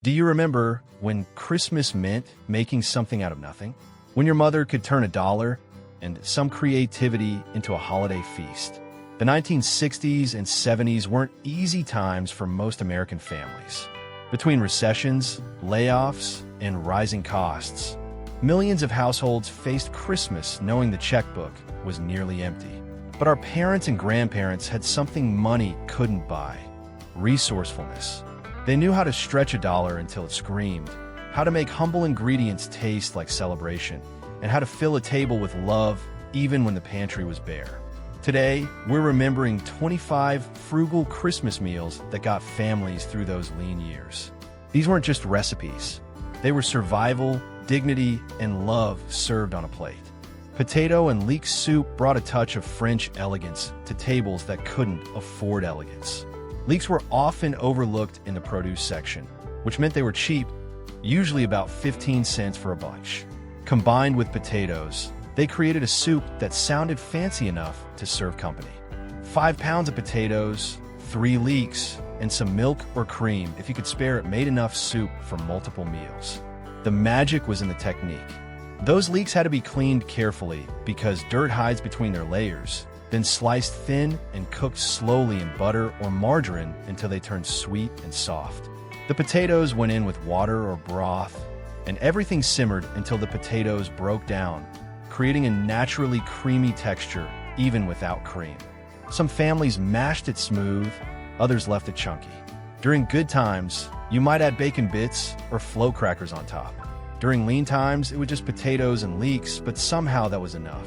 Do you remember when Christmas meant making something out of nothing? When your mother could turn a dollar and some creativity into a holiday feast? The 1960s and 70s weren't easy times for most American families. Between recessions, layoffs, and rising costs, millions of households faced Christmas knowing the checkbook was nearly empty. But our parents and grandparents had something money couldn't buy: resourcefulness. They knew how to stretch a dollar until it screamed, how to make humble ingredients taste like celebration, and how to fill a table with love even when the pantry was bare. Today, we're remembering 25 frugal Christmas meals that got families through those lean years. These weren't just recipes. They were survival, dignity, and love served on a plate. Potato and leek soup brought a touch of French elegance to tables that couldn't afford elegance. Leeks were often overlooked in the produce section, which meant they were cheap, usually about 15 cents for a bunch. Combined with potatoes, they created a soup that sounded fancy enough to serve company. 5 pounds of potatoes, 3 leeks, and some milk or cream, if you could spare it, made enough soup for multiple meals. The magic was in the technique. Those leeks had to be cleaned carefully because dirt hides between their layers, then sliced thin and cooked slowly in butter or margarine until they turned sweet and soft. The potatoes went in with water or broth, and everything simmered until the potatoes broke down, creating a naturally creamy texture even without cream. Some families mashed it smooth, others left it chunky. During good times, you might add bacon bits or flow crackers on top. During lean times, it was just potatoes and leeks, but somehow that was enough.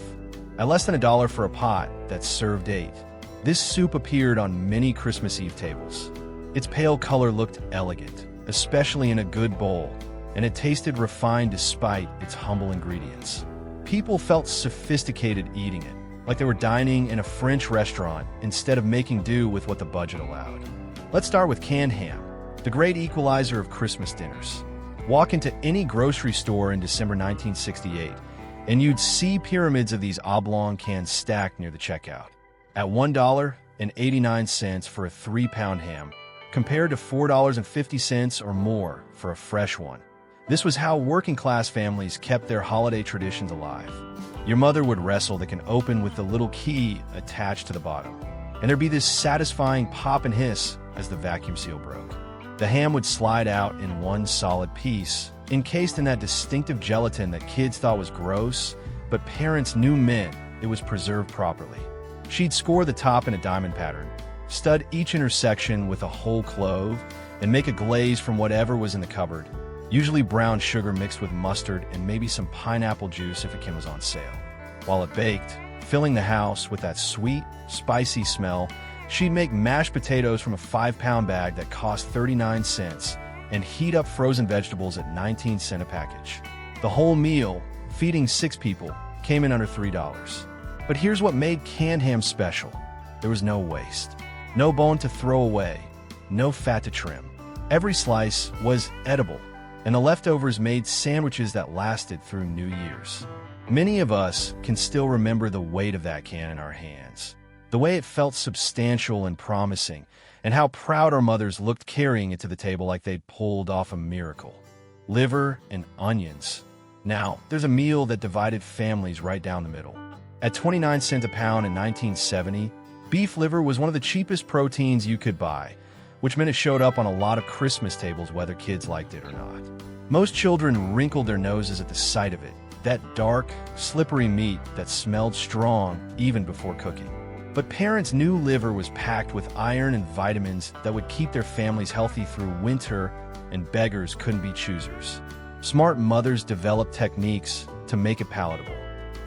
At less than $1 for a pot that served 8, this soup appeared on many Christmas Eve tables. Its pale color looked elegant, especially in a good bowl, and it tasted refined despite its humble ingredients. People felt sophisticated eating it, like they were dining in a French restaurant instead of making do with what the budget allowed. Let's start with canned ham, the great equalizer of Christmas dinners. Walk into any grocery store in December 1968, and you'd see pyramids of these oblong cans stacked near the checkout. At $1.89 for a 3-pound ham, compared to $4.50 or more for a fresh one. This was how working-class families kept their holiday traditions alive. Your mother would wrestle that can open with the little key attached to the bottom, and there'd be this satisfying pop and hiss as the vacuum seal broke. The ham would slide out in one solid piece, encased in that distinctive gelatin that kids thought was gross, but parents knew meant it was preserved properly. She'd score the top in a diamond pattern, stud each intersection with a whole clove, and make a glaze from whatever was in the cupboard, usually brown sugar mixed with mustard and maybe some pineapple juice if a can was on sale. While it baked, filling the house with that sweet, spicy smell, she'd make mashed potatoes from a 5-pound bag that cost 39 cents and heat up frozen vegetables at 19 cents a package. The whole meal, feeding 6 people, came in under $3. But here's what made canned ham special. There was no waste. No bone to throw away. No fat to trim. Every slice was edible, and the leftovers made sandwiches that lasted through New Year's. Many of us can still remember the weight of that can in our hands, the way it felt substantial and promising, and how proud our mothers looked carrying it to the table like they'd pulled off a miracle. Liver and onions. Now, there's a meal that divided families right down the middle. At 29 cents a pound in 1970, beef liver was one of the cheapest proteins you could buy, which meant it showed up on a lot of Christmas tables whether kids liked it or not. Most children wrinkled their noses at the sight of it, that dark, slippery meat that smelled strong even before cooking. But parents knew liver was packed with iron and vitamins that would keep their families healthy through winter, and beggars couldn't be choosers. Smart mothers developed techniques to make it palatable.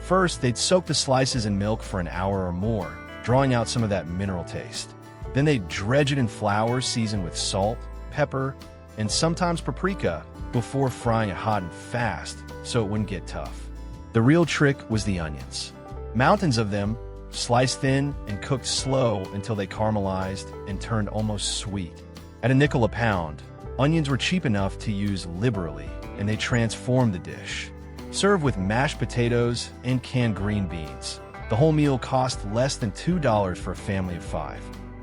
First, they'd soak the slices in milk for an hour or more, drawing out some of that mineral taste. Then they'd dredge it in flour seasoned with salt, pepper, and sometimes paprika before frying it hot and fast so it wouldn't get tough. The real trick was the onions. Mountains of them, sliced thin and cooked slow until they caramelized and turned almost sweet. At $0.05 a pound, onions were cheap enough to use liberally, and they transformed the dish. Serve with mashed potatoes and canned green beans. The whole meal cost less than $2 for a family of 5.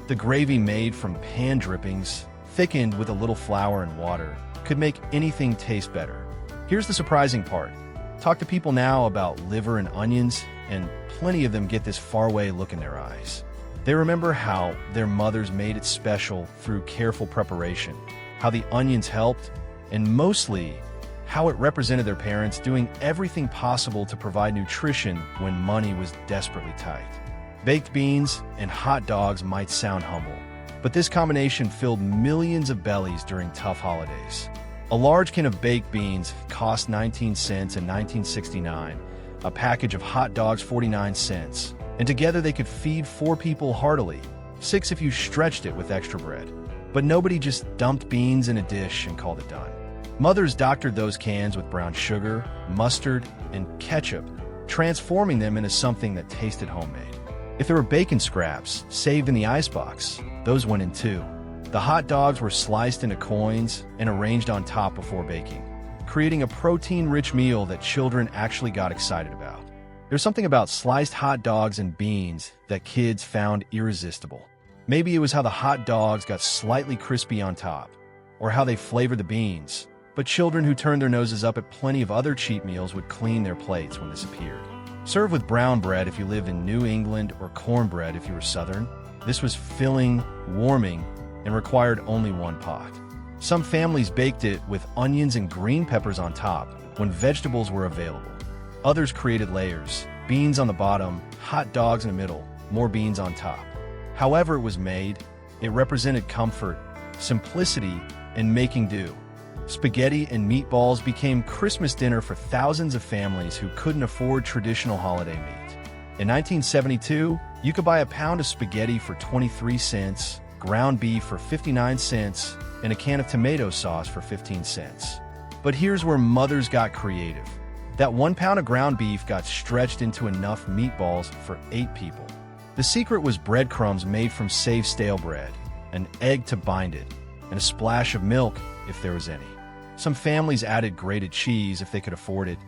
The gravy made from pan drippings, thickened with a little flour and water, could make anything taste better. Here's the surprising part. Talk to people now about liver and onions, and plenty of them get this faraway look in their eyes. They remember how their mothers made it special through careful preparation, how the onions helped, and mostly, how it represented their parents doing everything possible to provide nutrition when money was desperately tight. Baked beans and hot dogs might sound humble, but this combination filled millions of bellies during tough holidays. A large can of baked beans cost 19 cents in 1969, a package of hot dogs 49 cents, and together they could feed 4 people heartily, 6 if you stretched it with extra bread. But nobody just dumped beans in a dish and called it done. Mothers doctored those cans with brown sugar, mustard, and ketchup, transforming them into something that tasted homemade. If there were bacon scraps saved in the icebox, those went in too. The hot dogs were sliced into coins and arranged on top before baking, creating a protein-rich meal that children actually got excited about. There's something about sliced hot dogs and beans that kids found irresistible. Maybe it was how the hot dogs got slightly crispy on top, or how they flavored the beans, but children who turned their noses up at plenty of other cheap meals would clean their plates when this appeared. Serve with brown bread if you lived in New England, or cornbread if you were Southern. This was filling, warming, and required only one pot. Some families baked it with onions and green peppers on top when vegetables were available. Others created layers, beans on the bottom, hot dogs in the middle, more beans on top. However it was made, it represented comfort, simplicity, and making do. Spaghetti and meatballs became Christmas dinner for thousands of families who couldn't afford traditional holiday meat. In 1972, you could buy a pound of spaghetti for 23 cents, ground beef for 59 cents, and a can of tomato sauce for 15 cents. But here's where mothers got creative. That 1 pound of ground beef got stretched into enough meatballs for 8 people. The secret was breadcrumbs made from saved stale bread, an egg to bind it, and a splash of milk if there was any. Some families added grated cheese if they could afford it.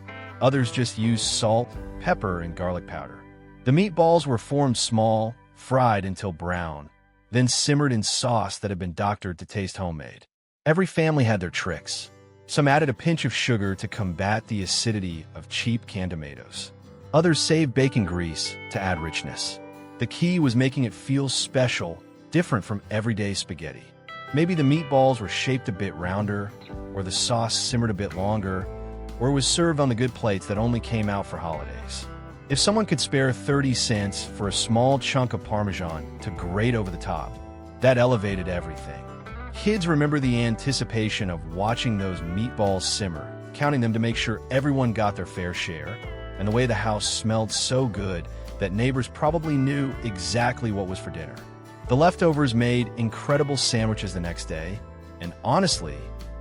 Others just used salt, pepper, and garlic powder. The meatballs were formed small, fried until brown, then simmered in sauce that had been doctored to taste homemade. Every family had their tricks. Some added a pinch of sugar to combat the acidity of cheap canned tomatoes. Others saved bacon grease to add richness. The key was making it feel special, different from everyday spaghetti. Maybe the meatballs were shaped a bit rounder, or the sauce simmered a bit longer, or it was served on the good plates that only came out for holidays. If someone could spare 30 cents for a small chunk of Parmesan to grate over the top, that elevated everything. Kids remember the anticipation of watching those meatballs simmer, counting them to make sure everyone got their fair share, and the way the house smelled so good that neighbors probably knew exactly what was for dinner. The leftovers made incredible sandwiches the next day, and honestly,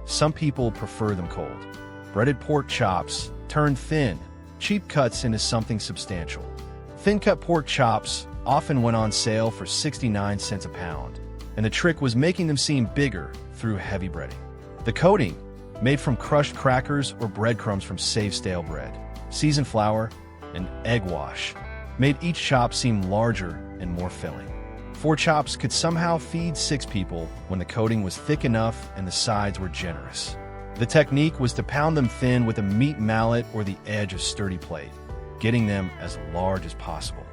some people prefer them cold. Breaded pork chops turned thin, cheap cuts into something substantial. Thin-cut pork chops often went on sale for 69 cents a pound, and the trick was making them seem bigger through heavy breading. The coating, made from crushed crackers or breadcrumbs from saved stale bread, seasoned flour, and egg wash, made each chop seem larger and more filling. 4 chops could somehow feed 6 people when the coating was thick enough and the sides were generous. The technique was to pound them thin with a meat mallet or the edge of a sturdy plate, getting them as large as possible.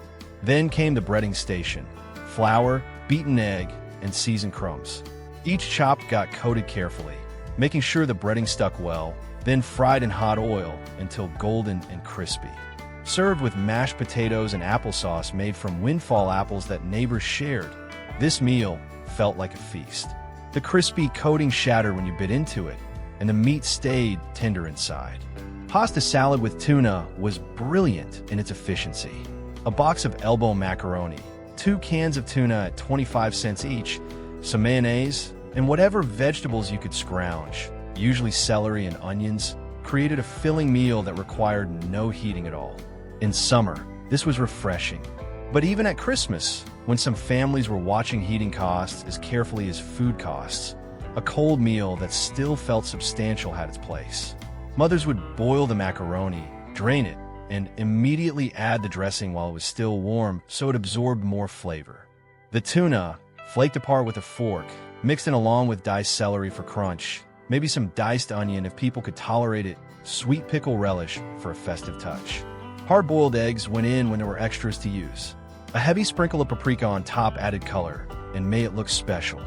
Then came the breading station: flour, beaten egg, and seasoned crumbs. Each chop got coated carefully, making sure the breading stuck well, then fried in hot oil until golden and crispy. Served with mashed potatoes and applesauce made from windfall apples that neighbors shared, this meal felt like a feast. The crispy coating shattered when you bit into it, and the meat stayed tender inside. Pasta salad with tuna was brilliant in its efficiency. A box of elbow macaroni, 2 cans of tuna at 25 cents each, some mayonnaise, and whatever vegetables you could scrounge, usually celery and onions, created a filling meal that required no heating at all. In summer, this was refreshing. But even at Christmas, when some families were watching heating costs as carefully as food costs, a cold meal that still felt substantial had its place. Mothers would boil the macaroni, drain it, and immediately add the dressing while it was still warm so it absorbed more flavor. The tuna, flaked apart with a fork, mixed in along with diced celery for crunch, maybe some diced onion if people could tolerate it, sweet pickle relish for a festive touch. Hard-boiled eggs went in when there were extras to use. A heavy sprinkle of paprika on top added color and made it look special.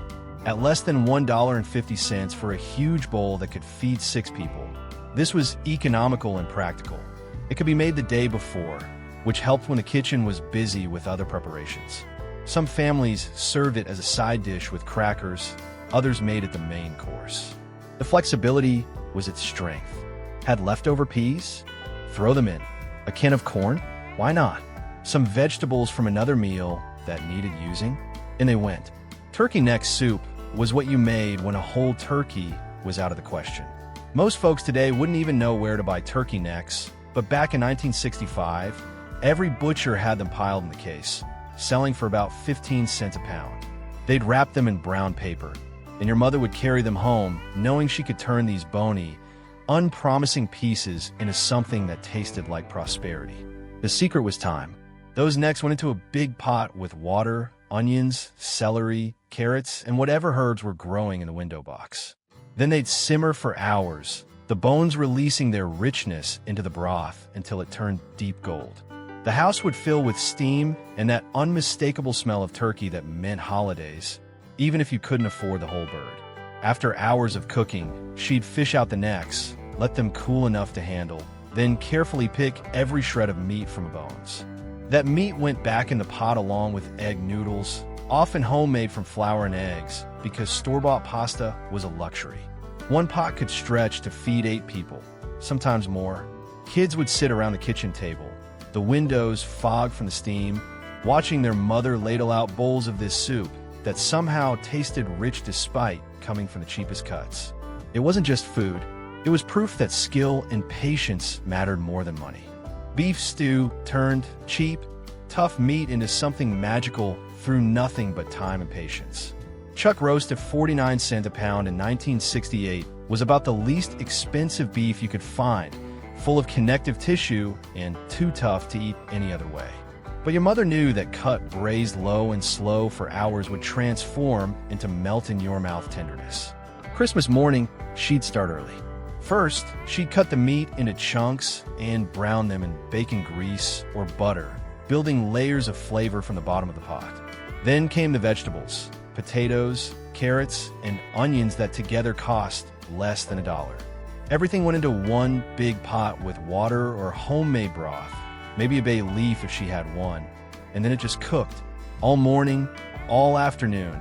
At less than $1.50 for a huge bowl that could feed 6 people. This was economical and practical. It could be made the day before, which helped when the kitchen was busy with other preparations. Some families served it as a side dish with crackers, others made it the main course. The flexibility was its strength. Had leftover peas? Throw them in. A can of corn? Why not? Some vegetables from another meal that needed using? And they went. Turkey neck soup was what you made when a whole turkey was out of the question. Most folks today wouldn't even know where to buy turkey necks, but back in 1965, every butcher had them piled in the case, selling for about 15 cents a pound. They'd wrap them in brown paper, and your mother would carry them home, knowing she could turn these bony, unpromising pieces into something that tasted like prosperity. The secret was time. Those necks went into a big pot with water, onions, celery, carrots, and whatever herbs were growing in the window box. Then they'd simmer for hours, the bones releasing their richness into the broth until it turned deep gold. The house would fill with steam and that unmistakable smell of turkey that meant holidays, even if you couldn't afford the whole bird. After hours of cooking, she'd fish out the necks, let them cool enough to handle, then carefully pick every shred of meat from the bones. That meat went back in the pot along with egg noodles, often homemade from flour and eggs, because store-bought pasta was a luxury. One pot could stretch to feed 8 people, sometimes more. Kids would sit around the kitchen table, the windows fogged from the steam, watching their mother ladle out bowls of this soup that somehow tasted rich despite coming from the cheapest cuts. It wasn't just food, it was proof that skill and patience mattered more than money. Beef stew turned cheap, tough meat into something magical through nothing but time and patience. Chuck roast at 49 cents a pound in 1968 was about the least expensive beef you could find, full of connective tissue and too tough to eat any other way. But your mother knew that cut braised low and slow for hours would transform into melt-in-your-mouth tenderness. Christmas morning, she'd start early. First, she'd cut the meat into chunks and brown them in bacon grease or butter, building layers of flavor from the bottom of the pot. Then came the vegetables, potatoes, carrots, and onions that together cost less than $1. Everything went into one big pot with water or homemade broth, maybe a bay leaf if she had one, and then it just cooked. All morning, all afternoon,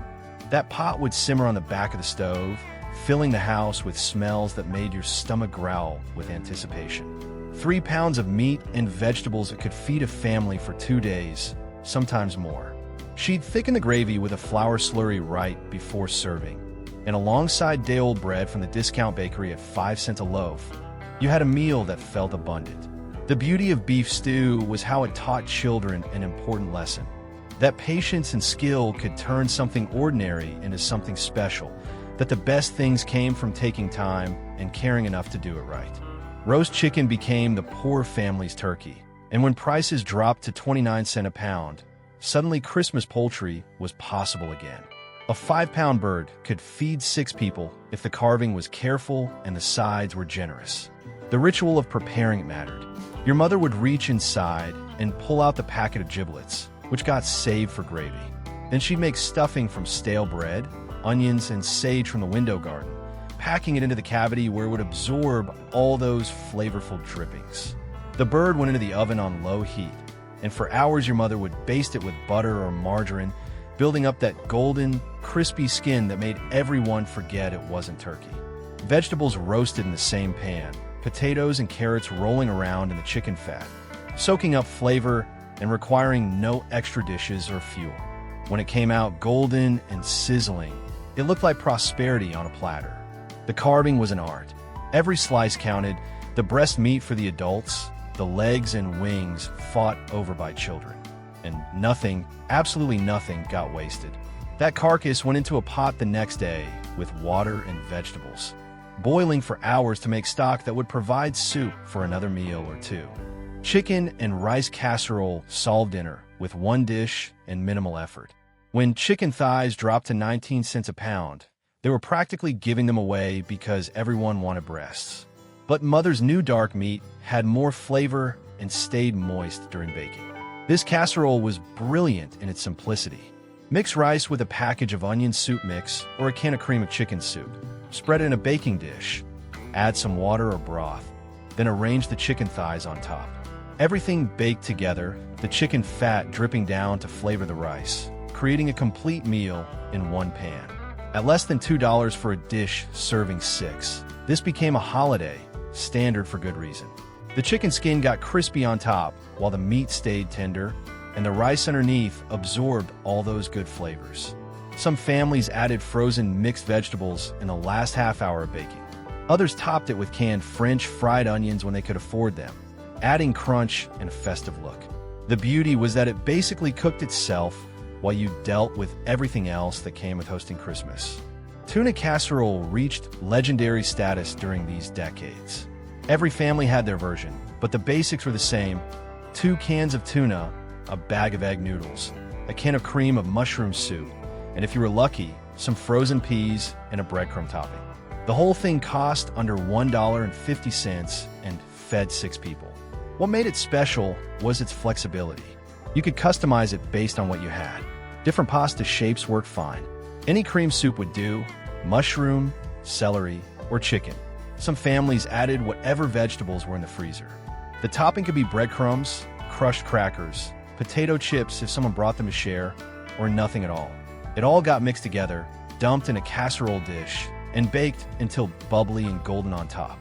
that pot would simmer on the back of the stove, filling the house with smells that made your stomach growl with anticipation. 3 pounds of meat and vegetables that could feed a family for 2 days, sometimes more. She'd thicken the gravy with a flour slurry right before serving, and alongside day-old bread from the discount bakery at 5 cents a loaf, you had a meal that felt abundant. The beauty of beef stew was how it taught children an important lesson. That patience and skill could turn something ordinary into something special, that the best things came from taking time and caring enough to do it right. Roast chicken became the poor family's turkey, and when prices dropped to 29 cents a pound, suddenly Christmas poultry was possible again. A 5-pound bird could feed 6 people if the carving was careful and the sides were generous. The ritual of preparing it mattered. Your mother would reach inside and pull out the packet of giblets, which got saved for gravy. Then she'd make stuffing from stale bread, onions, and sage from the window garden, packing it into the cavity where it would absorb all those flavorful drippings. The bird went into the oven on low heat, and for hours your mother would baste it with butter or margarine, building up that golden, crispy skin that made everyone forget it wasn't turkey. Vegetables roasted in the same pan, potatoes and carrots rolling around in the chicken fat, soaking up flavor and requiring no extra dishes or fuel. When it came out golden and sizzling, it looked like prosperity on a platter. The carving was an art. Every slice counted, the breast meat for the adults, the legs and wings fought over by children. And nothing, absolutely nothing, got wasted. That carcass went into a pot the next day with water and vegetables, boiling for hours to make stock that would provide soup for another meal or 2. Chicken and rice casserole solved dinner with one dish and minimal effort. When chicken thighs dropped to 19 cents a pound, They were practically giving them away because everyone wanted breasts. But Mother's new dark meat had more flavor and stayed moist during baking. This casserole was brilliant in its simplicity. Mix rice with a package of onion soup mix or a can of cream of chicken soup. Spread it in a baking dish. Add some water or broth. Then arrange the chicken thighs on top. Everything baked together, the chicken fat dripping down to flavor the rice, creating a complete meal in one pan. At less than $2 for a dish serving 6, this became a holiday standard for good reason. The chicken skin got crispy on top, while the meat stayed tender, and the rice underneath absorbed all those good flavors. Some families added frozen mixed vegetables in the last half hour of baking. Others topped it with canned French fried onions when they could afford them, adding crunch and a festive look. The beauty was that it basically cooked itself while you dealt with everything else that came with hosting Christmas. Tuna casserole reached legendary status during these decades. Every family had their version, but the basics were the same: 2 cans of tuna, a bag of egg noodles, a can of cream of mushroom soup, and if you were lucky, some frozen peas and a breadcrumb topping. The whole thing cost under $1.50 and fed 6 people. What made it special was its flexibility. You could customize it based on what you had. Different pasta shapes worked fine. Any cream soup would do: mushroom, celery, or chicken. Some families added whatever vegetables were in the freezer. The topping could be breadcrumbs, crushed crackers, potato chips if someone brought them to share, or nothing at all. It all got mixed together, dumped in a casserole dish, and baked until bubbly and golden on top.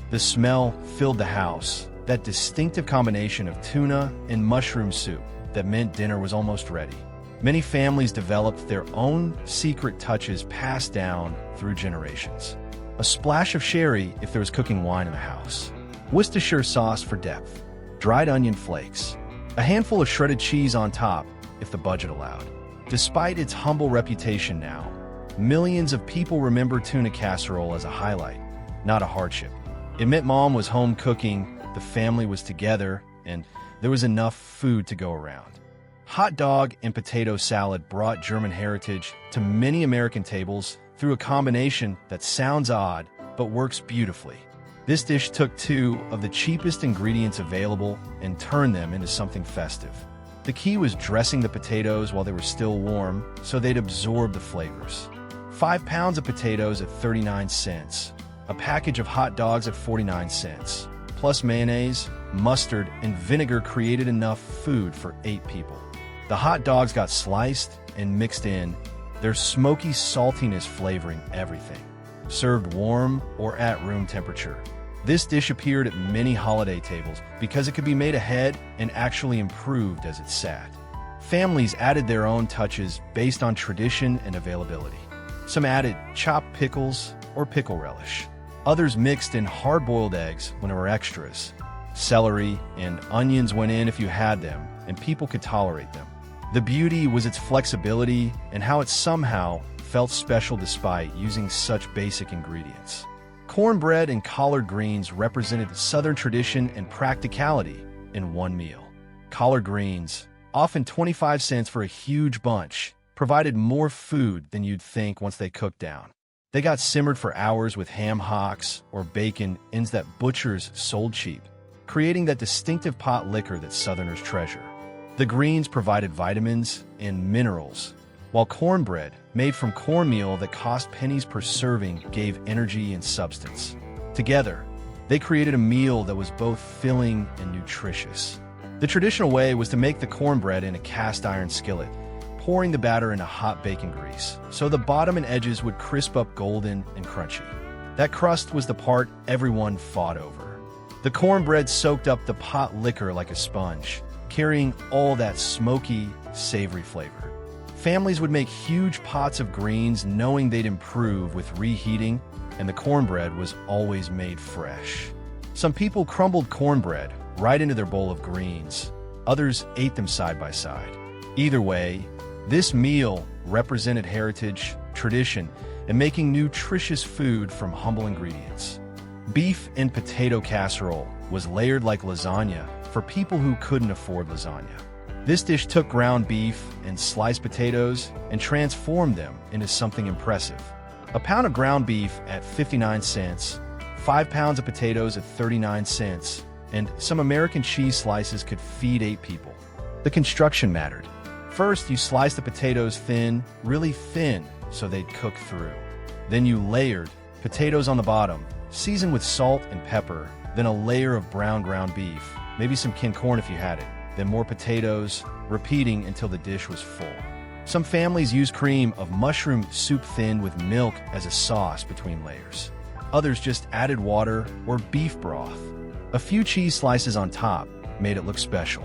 The smell filled the house, that distinctive combination of tuna and mushroom soup that meant dinner was almost ready. Many families developed their own secret touches passed down through generations. A splash of sherry if there was cooking wine in the house. Worcestershire sauce for depth. Dried onion flakes. A handful of shredded cheese on top if the budget allowed. Despite its humble reputation now, millions of people remember tuna casserole as a highlight, not a hardship. It meant mom was home cooking, the family was together, and there was enough food to go around. Hot dog and potato salad brought German heritage to many American tables through a combination that sounds odd but works beautifully. This dish took 2 of the cheapest ingredients available and turned them into something festive. The key was dressing the potatoes while they were still warm so they'd absorb the flavors. 5 pounds of potatoes at 39 cents, a package of hot dogs at 49 cents, plus mayonnaise, mustard, and vinegar created enough food for 8 people. The hot dogs got sliced and mixed in, their smoky saltiness flavoring everything. Served warm or at room temperature. This dish appeared at many holiday tables because it could be made ahead and actually improved as it sat. Families added their own touches based on tradition and availability. Some added chopped pickles or pickle relish. Others mixed in hard-boiled eggs when there were extras. Celery and onions went in if you had them, and people could tolerate them. The beauty was its flexibility and how it somehow felt special despite using such basic ingredients. Cornbread and collard greens represented Southern tradition and practicality in one meal. Collard greens, often 25 cents for a huge bunch, provided more food than you'd think once they cooked down. They got simmered for hours with ham hocks or bacon ends that butchers sold cheap, creating that distinctive pot liquor that Southerners treasure. The greens provided vitamins and minerals, while cornbread, made from cornmeal that cost pennies per serving, gave energy and substance. Together, they created a meal that was both filling and nutritious. The traditional way was to make the cornbread in a cast iron skillet, pouring the batter into hot bacon grease, so the bottom and edges would crisp up golden and crunchy. That crust was the part everyone fought over. The cornbread soaked up the pot liquor like a sponge, carrying all that smoky, savory flavor. Families would make huge pots of greens knowing they'd improve with reheating, and the cornbread was always made fresh. Some people crumbled cornbread right into their bowl of greens. Others ate them side by side. Either way, this meal represented heritage, tradition, and making nutritious food from humble ingredients. Beef and potato casserole was layered like lasagna for people who couldn't afford lasagna. This dish took ground beef and sliced potatoes and transformed them into something impressive. a pound of ground beef at 59 cents, 5 pounds of potatoes at 39 cents, and some American cheese slices could feed 8 people. The construction mattered. First, you sliced the potatoes thin, really thin, so they'd cook through. Then you layered potatoes on the bottom, seasoned with salt and pepper, then a layer of brown ground beef, maybe some canned corn if you had it, then more potatoes, repeating until the dish was full. Some families use cream of mushroom soup thinned with milk as a sauce between layers. Others just added water or beef broth. A few cheese slices on top made it look special.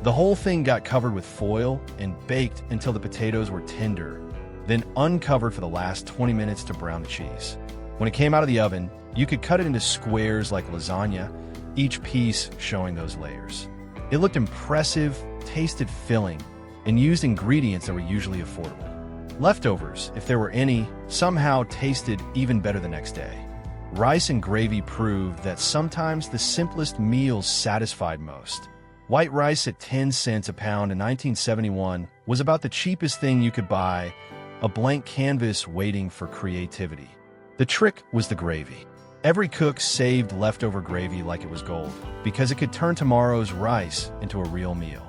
The whole thing got covered with foil and baked until the potatoes were tender, then uncovered for the last 20 minutes to brown the cheese. When it came out of the oven, you could cut it into squares like lasagna, each piece showing those layers. It looked impressive, tasted filling, and used ingredients that were usually affordable. Leftovers, if there were any, somehow tasted even better the next day. Rice and gravy proved that sometimes the simplest meals satisfied most. White rice at 10 cents a pound in 1971 was about the cheapest thing you could buy, a blank canvas waiting for creativity. The trick was the gravy. Every cook saved leftover gravy like it was gold, because it could turn tomorrow's rice into a real meal.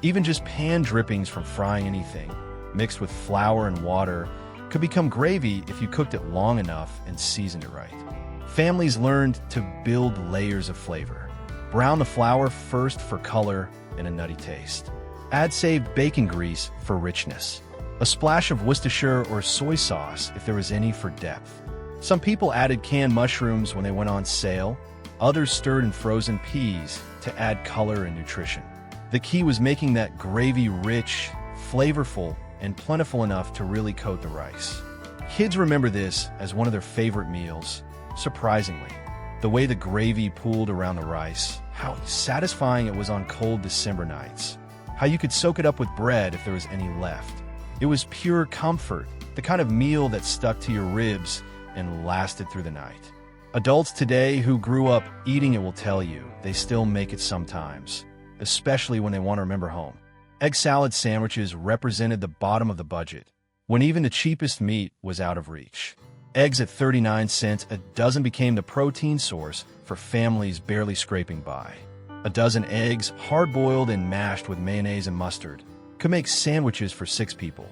Even just pan drippings from frying anything, mixed with flour and water, could become gravy if you cooked it long enough and seasoned it right. Families learned to build layers of flavor. Brown the flour first for color and a nutty taste. Add saved bacon grease for richness. A splash of Worcestershire or soy sauce if there was any for depth. Some people added canned mushrooms when they went on sale. Others stirred in frozen peas to add color and nutrition. The key was making that gravy rich, flavorful, and plentiful enough to really coat the rice. Kids remember this as one of their favorite meals. Surprisingly, the way the gravy pooled around the rice, how satisfying it was on cold December nights, how you could soak it up with bread if there was any left. It was pure comfort, the kind of meal that stuck to your ribs and lasted through the night. Adults today who grew up eating it will tell you they still make it sometimes, especially when they want to remember home. Egg salad sandwiches represented the bottom of the budget, when even the cheapest meat was out of reach. Eggs at 39 cents a dozen became the protein source for families barely scraping by. A dozen eggs, hard-boiled and mashed with mayonnaise and mustard, could make sandwiches for 6 people.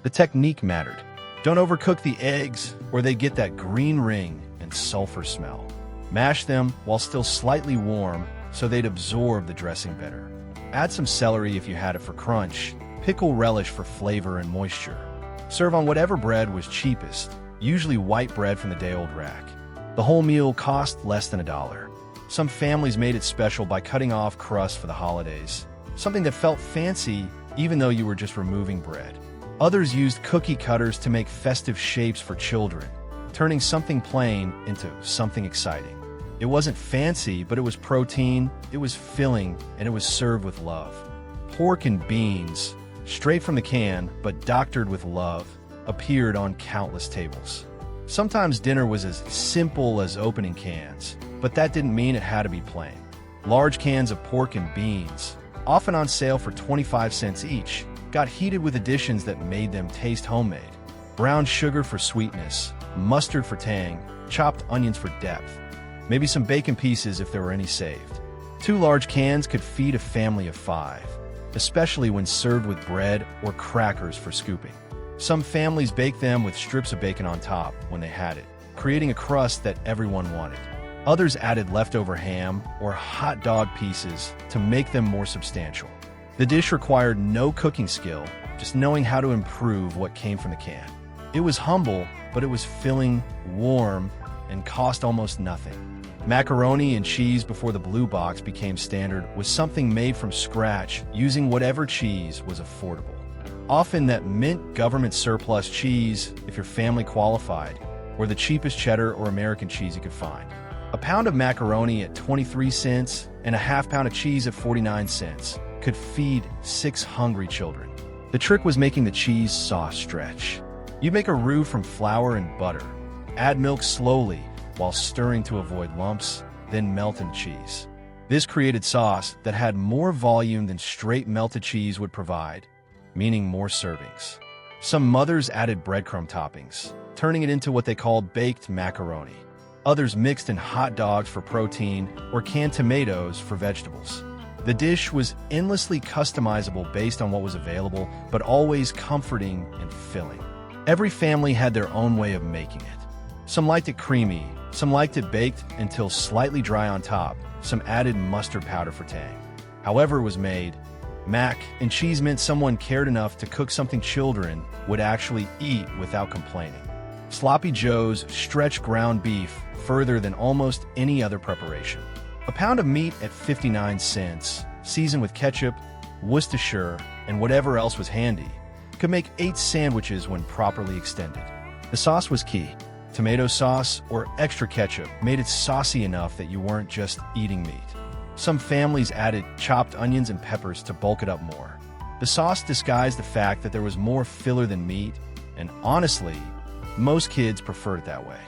The technique mattered. Don't overcook the eggs, or they get that green ring and sulfur smell. Mash them while still slightly warm so they'd absorb the dressing better. Add some celery if you had it for crunch, pickle relish for flavor and moisture. Serve on whatever bread was cheapest, usually white bread from the day-old rack. The whole meal cost less than $1. Some families made it special by cutting off crust for the holidays, something that felt fancy even though you were just removing bread. Others used cookie cutters to make festive shapes for children, turning something plain into something exciting. It wasn't fancy, but it was protein, it was filling, and it was served with love. Pork and beans, straight from the can, but doctored with love, appeared on countless tables. Sometimes dinner was as simple as opening cans, but that didn't mean it had to be plain. Large cans of pork and beans, often on sale for 25 cents each, got heated with additions that made them taste homemade. Brown sugar for sweetness, mustard for tang, chopped onions for depth. Maybe some bacon pieces if there were any saved. 2 large cans could feed a family of 5, especially when served with bread or crackers for scooping. Some families baked them with strips of bacon on top when they had it, creating a crust that everyone wanted. Others added leftover ham or hot dog pieces to make them more substantial. The dish required no cooking skill, just knowing how to improve what came from the can. It was humble, but it was filling, warm, and cost almost nothing. Macaroni and cheese before the blue box became standard was something made from scratch using whatever cheese was affordable. Often that meant government surplus cheese if your family qualified, or the cheapest cheddar or American cheese you could find. A pound of macaroni at 23 cents and a half pound of cheese at 49 cents could feed 6 hungry children. The trick was making the cheese sauce stretch. You'd make a roux from flour and butter. Add milk slowly while stirring to avoid lumps, then melt in cheese. This created sauce that had more volume than straight melted cheese would provide, meaning more servings. Some mothers added breadcrumb toppings, turning it into what they called baked macaroni. Others mixed in hot dogs for protein or canned tomatoes for vegetables. The dish was endlessly customizable based on what was available, but always comforting and filling. Every family had their own way of making it. Some liked it creamy, some liked it baked until slightly dry on top, some added mustard powder for tang. However it was made, mac and cheese meant someone cared enough to cook something children would actually eat without complaining. Sloppy Joe's stretched ground beef further than almost any other preparation. A pound of meat at 59 cents, seasoned with ketchup, Worcestershire, and whatever else was handy, could make 8 sandwiches when properly extended. The sauce was key. Tomato sauce or extra ketchup made it saucy enough that you weren't just eating meat. Some families added chopped onions and peppers to bulk it up more. The sauce disguised the fact that there was more filler than meat, and honestly, most kids preferred it that way.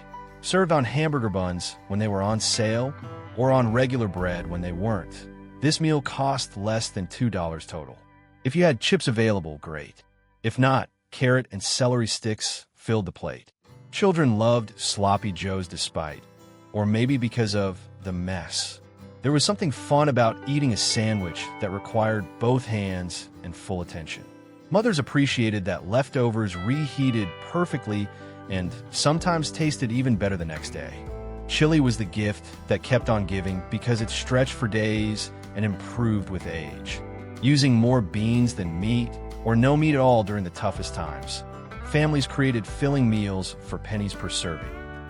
Served on hamburger buns when they were on sale, or on regular bread when they weren't. This meal cost less than $2 total. If you had chips available, great. If not, carrot and celery sticks filled the plate. Children loved Sloppy Joe's despite, or maybe because of the mess. There was something fun about eating a sandwich that required both hands and full attention. Mothers appreciated that leftovers reheated perfectly and sometimes tasted even better the next day. Chili was the gift that kept on giving because it stretched for days and improved with age. Using more beans than meat, or no meat at all during the toughest times, families created filling meals for pennies per serving.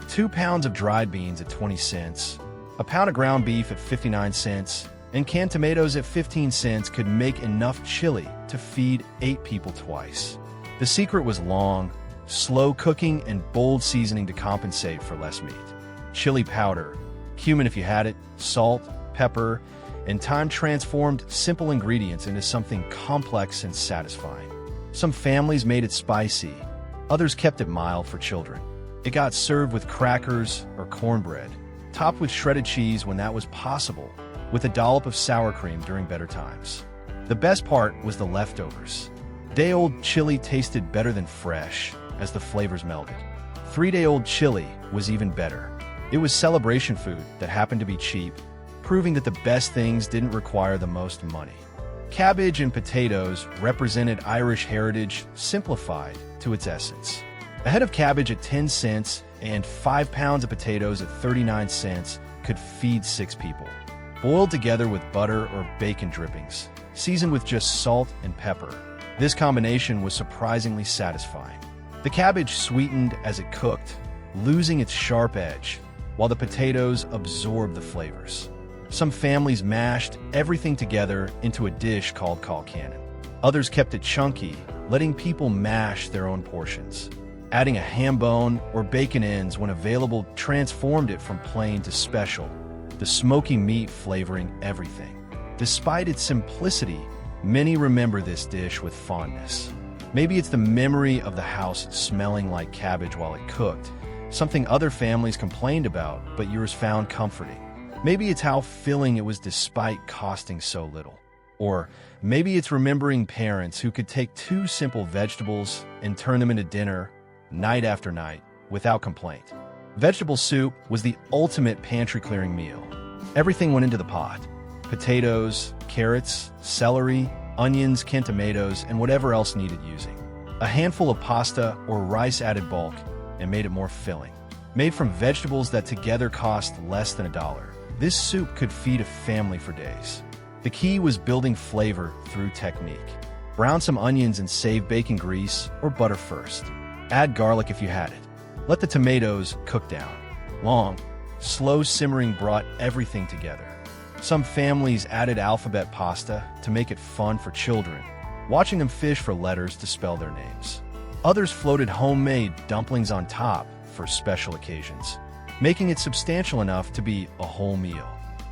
2 pounds of dried beans at 20 cents, a pound of ground beef at 59 cents, and canned tomatoes at 15 cents could make enough chili to feed 8 people twice. The secret was long, slow cooking and bold seasoning to compensate for less meat. Chili powder, cumin if you had it, salt, pepper, and time transformed simple ingredients into something complex and satisfying. Some families made it spicy, others kept it mild for children. It got served with crackers or cornbread, topped with shredded cheese when that was possible, with a dollop of sour cream during better times. The best part was the leftovers. Day-old chili tasted better than fresh as the flavors melded. 3-day-old chili was even better. It was celebration food that happened to be cheap, proving that the best things didn't require the most money. Cabbage and potatoes represented Irish heritage simplified to its essence. A head of cabbage at 10 cents and 5 pounds of potatoes at 39 cents could feed 6 people. Boiled together with butter or bacon drippings, seasoned with just salt and pepper. This combination was surprisingly satisfying. The cabbage sweetened as it cooked, losing its sharp edge, while the potatoes absorbed the flavors. Some families mashed everything together into a dish called colcannon. Others kept it chunky, letting people mash their own portions. Adding a ham bone or bacon ends when available transformed it from plain to special, the smoky meat flavoring everything. Despite its simplicity, many remember this dish with fondness. Maybe it's the memory of the house smelling like cabbage while it cooked, something other families complained about, but yours found comforting. Maybe it's how filling it was despite costing so little. Or maybe it's remembering parents who could take 2 simple vegetables and turn them into dinner, night after night, without complaint. Vegetable soup was the ultimate pantry-clearing meal. Everything went into the pot. Potatoes, carrots, celery, onions, canned tomatoes, and whatever else needed using. A handful of pasta or rice added bulk and made it more filling. Made from vegetables that together cost less than $1, this soup could feed a family for days. The key was building flavor through technique. Brown some onions and save bacon grease or butter first. Add garlic if you had it. Let the tomatoes cook down. Long, slow simmering brought everything together. Some families added alphabet pasta to make it fun for children, watching them fish for letters to spell their names. Others floated homemade dumplings on top for special occasions, making it substantial enough to be a whole meal.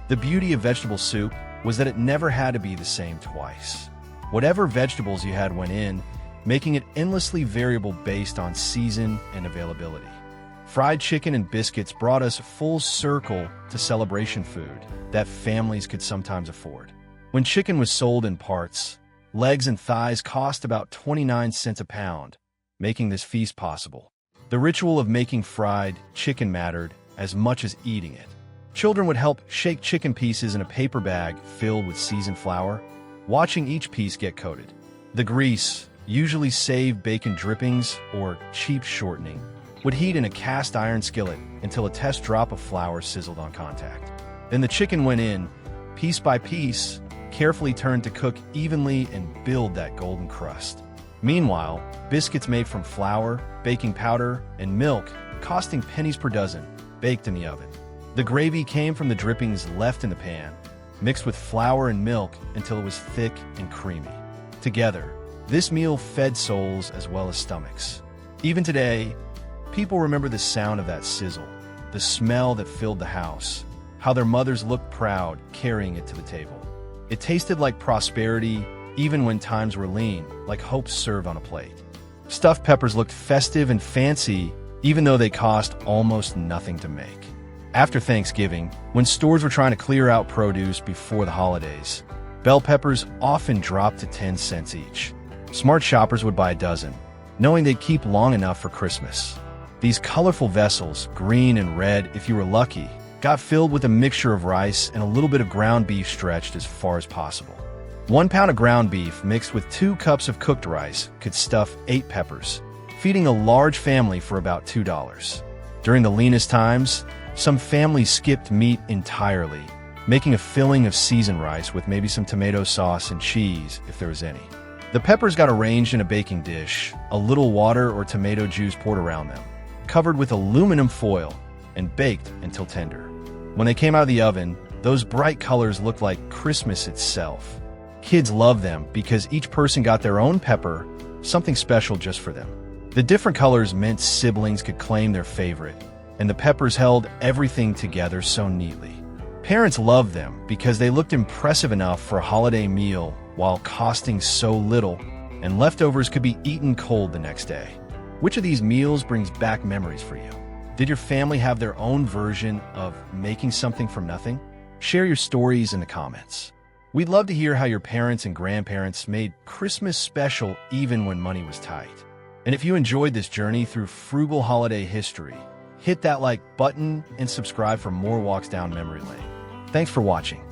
The beauty of vegetable soup was that it never had to be the same twice. Whatever vegetables you had went in, making it endlessly variable based on season and availability. Fried chicken and biscuits brought us full circle to celebration food that families could sometimes afford. When chicken was sold in parts, legs and thighs cost about 29 cents a pound, making this feast possible. The ritual of making fried chicken mattered as much as eating it. Children would help shake chicken pieces in a paper bag filled with seasoned flour, watching each piece get coated. The grease, usually saved bacon drippings or cheap shortening, would heat in a cast iron skillet until a test drop of flour sizzled on contact. Then the chicken went in, piece by piece, carefully turned to cook evenly and build that golden crust. Meanwhile, biscuits made from flour, baking powder, and milk, costing pennies per dozen, baked in the oven. The gravy came from the drippings left in the pan, mixed with flour and milk until it was thick and creamy. Together, this meal fed souls as well as stomachs. Even today, people remember the sound of that sizzle, the smell that filled the house, how their mothers looked proud carrying it to the table. It tasted like prosperity, even when times were lean, like hope served on a plate. Stuffed peppers looked festive and fancy, even though they cost almost nothing to make. After Thanksgiving, when stores were trying to clear out produce before the holidays, bell peppers often dropped to 10 cents each. Smart shoppers would buy a dozen, knowing they'd keep long enough for Christmas. These colorful vessels, green and red if you were lucky, got filled with a mixture of rice and a little bit of ground beef stretched as far as possible. 1 pound of ground beef mixed with 2 cups of cooked rice could stuff 8 peppers, feeding a large family for about $2. During the leanest times, some families skipped meat entirely, making a filling of seasoned rice with maybe some tomato sauce and cheese if there was any. The peppers got arranged in a baking dish, a little water or tomato juice poured around them, covered with aluminum foil, and baked until tender. When they came out of the oven, those bright colors looked like Christmas itself. Kids loved them because each person got their own pepper, something special just for them. The different colors meant siblings could claim their favorite, and the peppers held everything together so neatly. Parents loved them because they looked impressive enough for a holiday meal while costing so little, and leftovers could be eaten cold the next day. Which of these meals brings back memories for you? Did your family have their own version of making something from nothing? Share your stories in the comments. We'd love to hear how your parents and grandparents made Christmas special even when money was tight. And if you enjoyed this journey through frugal holiday history, hit that like button and subscribe for more walks down memory lane. Thanks for watching.